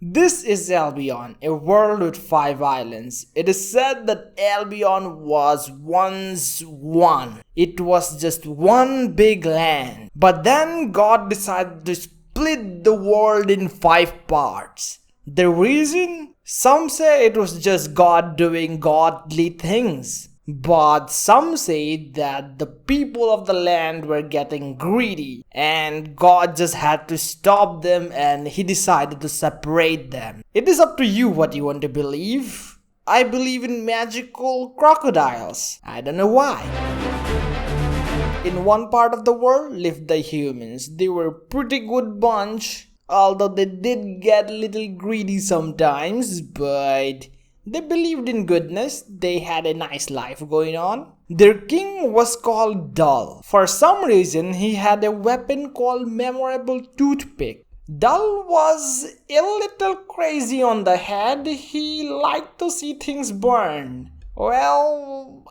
This is Albion, a world with 5 islands. It is said that Albion was once one. It was just one big land. But then God decided to split the world in 5 parts. The reason? Some say it was just God doing godly things. But some say that the people of the land were getting greedy and God just had to stop them and he decided to separate them. It is up to you what you want to believe. I believe in magical crocodiles. I don't know why. In one part of the world lived the humans. They were a pretty good bunch, although they did get a little greedy sometimes, but they believed in goodness. They had a nice life going on. Their king was called Dull. For some reason, he had a weapon called Memorable Toothpick. Dull was a little crazy on the head. He liked to see things burn. Well,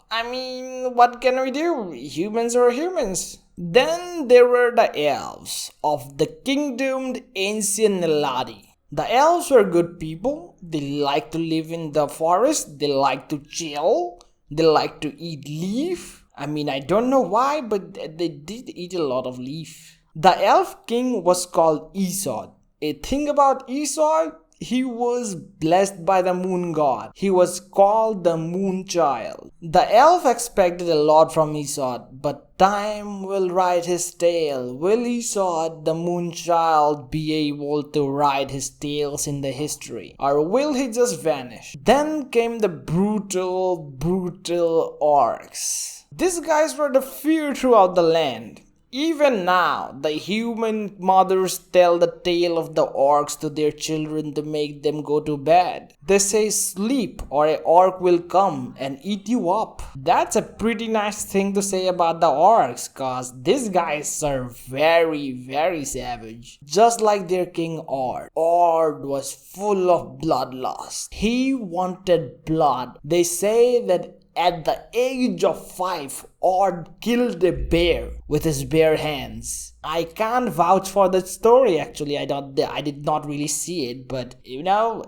what can we do? Humans are humans. Then there were the elves of the kingdomed ancient Naladi. The elves were good people. They like to live in the forest. They like to chill. They like to eat leaf. I don't know why, but they did eat a lot of leaf. The elf king was called Esau. A thing about Esau, he was blessed by the moon god. He was called the moon child. The elf expected a lot from Esau, but time will write his tale. Will Esau, the moon child, be able to write his tales in the history? Or will he just vanish? Then came the brutal orcs. These guys were the fear throughout the land. Even now, the human mothers tell the tale of the orcs to their children to make them go to bed. They say sleep or an orc will come and eat you up. That's a pretty nice thing to say about the orcs, cause these guys are very savage. Just like their king Ord. Ord was full of bloodlust. He wanted blood. They say that at the age of 5, Ord killed a bear with his bare hands. I can't vouch for that story actually. I did not really see it, but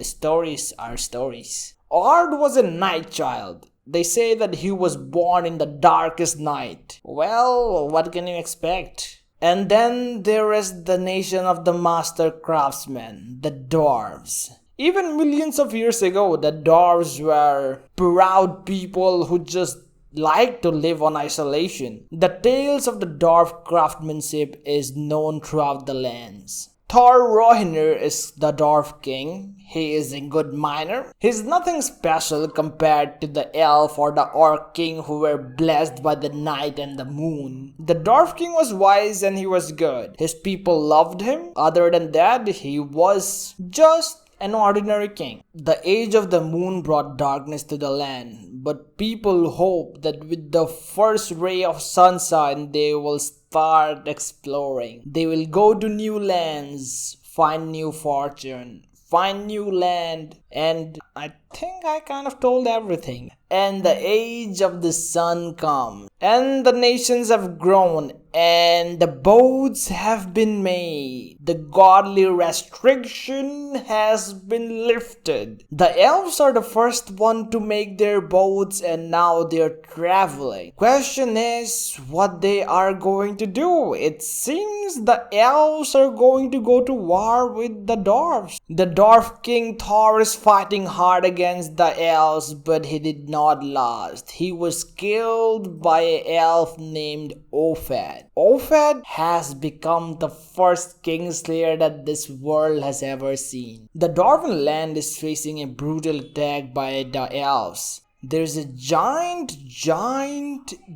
stories are stories. Ord was a night child. They say that he was born in the darkest night. Well, what can you expect? And then there is the nation of the master craftsmen, the dwarves. Even millions of years ago, the dwarves were proud people who just liked to live on isolation. The tales of the dwarf craftsmanship is known throughout the lands. Thor Rohirrim is the dwarf king. He is a good miner. He's nothing special compared to the elf or the orc king who were blessed by the night and the moon. The dwarf king was wise and he was good. His people loved him. Other than that, he was just an ordinary king. The age of the moon brought darkness to the land, but people hope that with the first ray of sunshine they will start exploring. They will go to new lands, find new fortune, find new land, and I think I kind of told everything. And the age of the sun comes, and the nations have grown, and the boats have been made. The godly restriction has been lifted. The elves are the first one to make their boats, and now they're traveling. Question is what they are going to do. It seems the elves are going to go to war with the dwarves. The dwarf king Thor is fighting hard against the elves, but he did not last. He was killed by an elf named Ophad. Ophad has become the first kingslayer that this world has ever seen. The dwarven land is facing a brutal attack by the elves. There's a giant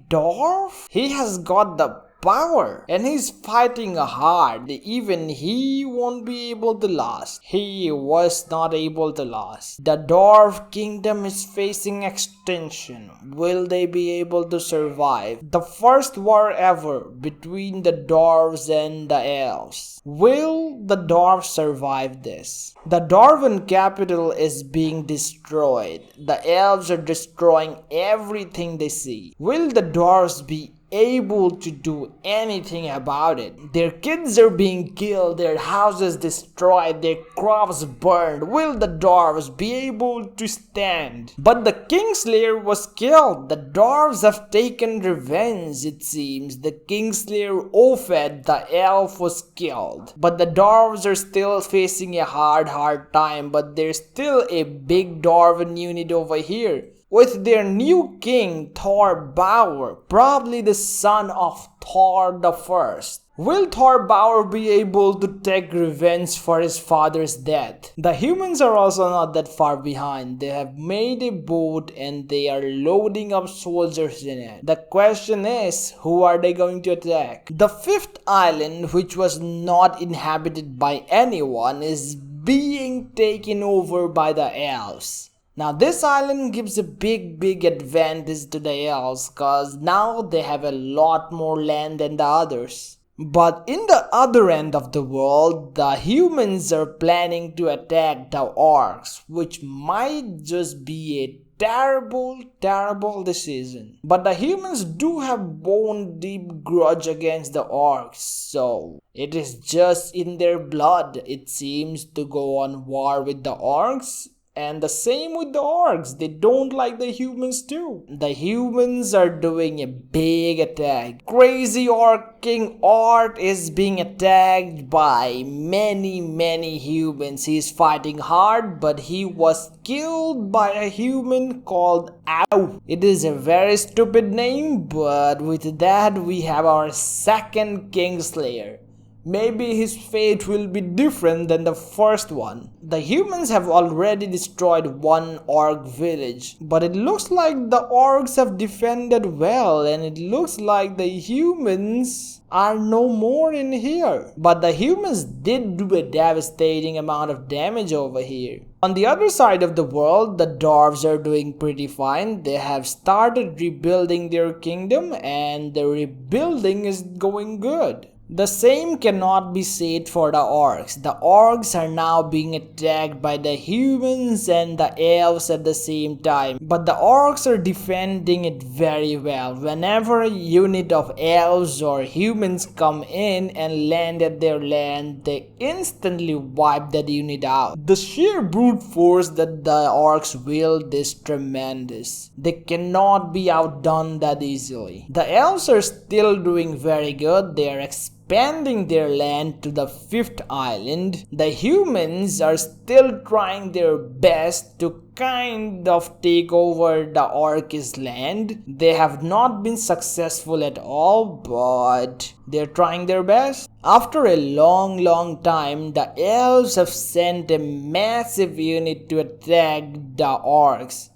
dwarf. He has got the power and he's fighting hard. Even he won't be able to last. He was not able to last. The dwarf kingdom is facing extinction. Will they be able to survive? The first war ever between the dwarves and the elves. Will the dwarves survive this? The dwarven capital is being destroyed. The elves are destroying everything they see. Will the dwarves be able to do anything about it. Their kids are being killed, their houses destroyed, their crops burned. Will the dwarves be able to stand? But the Kingslayer was killed. The dwarves have taken revenge, it seems. The Kingslayer Ophed, the elf, was killed. But the dwarves are still facing a hard time. But there's still a big dwarven unit over here with their new king, Thor Bauer, probably the son of Thor the First. Will Thor Bauer be able to take revenge for his father's death? The humans are also not that far behind. They have made a boat and they are loading up soldiers in it. The question is, who are they going to attack? The fifth island, which was not inhabited by anyone, is being taken over by the elves. Now this island gives a big advantage to the elves cause now they have a lot more land than the others. But in the other end of the world, the humans are planning to attack the orcs, which might just be a terrible decision. But the humans do have bone deep grudge against the orcs, so it is just in their blood, it seems, to go on war with the orcs. And the same with the orcs, they don't like the humans too. The humans are doing a big attack. Crazy Orc King Art is being attacked by many humans. He's fighting hard, but he was killed by a human called Ow. It is a very stupid name, but with that we have our second Kingslayer. Maybe his fate will be different than the first one. The humans have already destroyed one orc village, but it looks like the orcs have defended well, and it looks like the humans are no more in here. But the humans did do a devastating amount of damage over here. On the other side of the world, the dwarves are doing pretty fine. They have started rebuilding their kingdom and the rebuilding is going good. The same cannot be said for the orcs. The orcs are now being attacked by the humans and the elves at the same time. But the orcs are defending it very well. Whenever a unit of elves or humans come in and land at their land, they instantly wipe that unit out. The sheer brute force that the orcs wield is tremendous. They cannot be outdone that easily. The elves are still doing very good. They are expanding their land to the fifth island. The humans are still trying their best to kind of take over the orcish land. They have not been successful at all, but they're trying their best. After a long time, the elves have sent a massive unit to attack the orcs.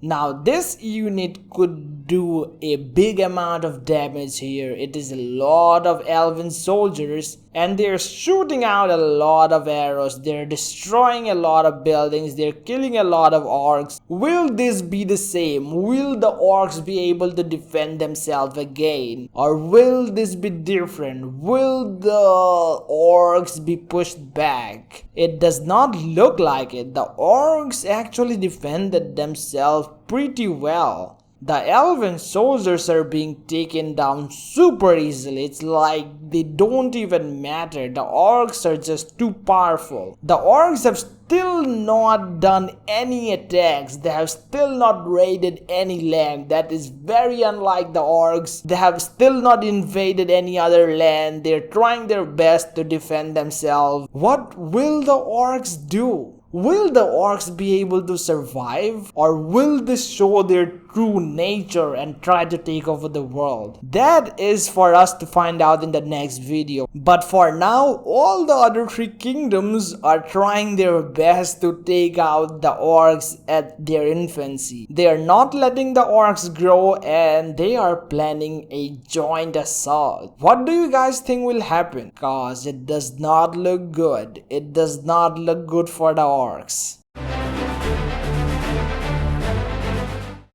Now this unit could do a big amount of damage here. It is a lot of elven soldiers and they're shooting out a lot of arrows. They're destroying a lot of buildings. They're killing a lot of orcs. Will this be the same? Will the orcs be able to defend themselves again? Or will this be different? Will the orcs be pushed back? It does not look like it. The orcs actually defended themselves pretty well. The elven soldiers are being taken down super easily. It's like they don't even matter. The orcs are just too powerful. The orcs have still not done any attacks. They have still not raided any land. That is very unlike the orcs. They have still not invaded any other land. They're trying their best to defend themselves. What will the orcs do? Will the orcs be able to survive, or will they show their true nature and try to take over the world? That is for us to find out in the next video. But for now, all the other three kingdoms are trying their best to take out the orcs at their infancy. They are not letting the orcs grow and they are planning a joint assault. What do you guys think will happen? Cause it does not look good. It does not look good for the orcs.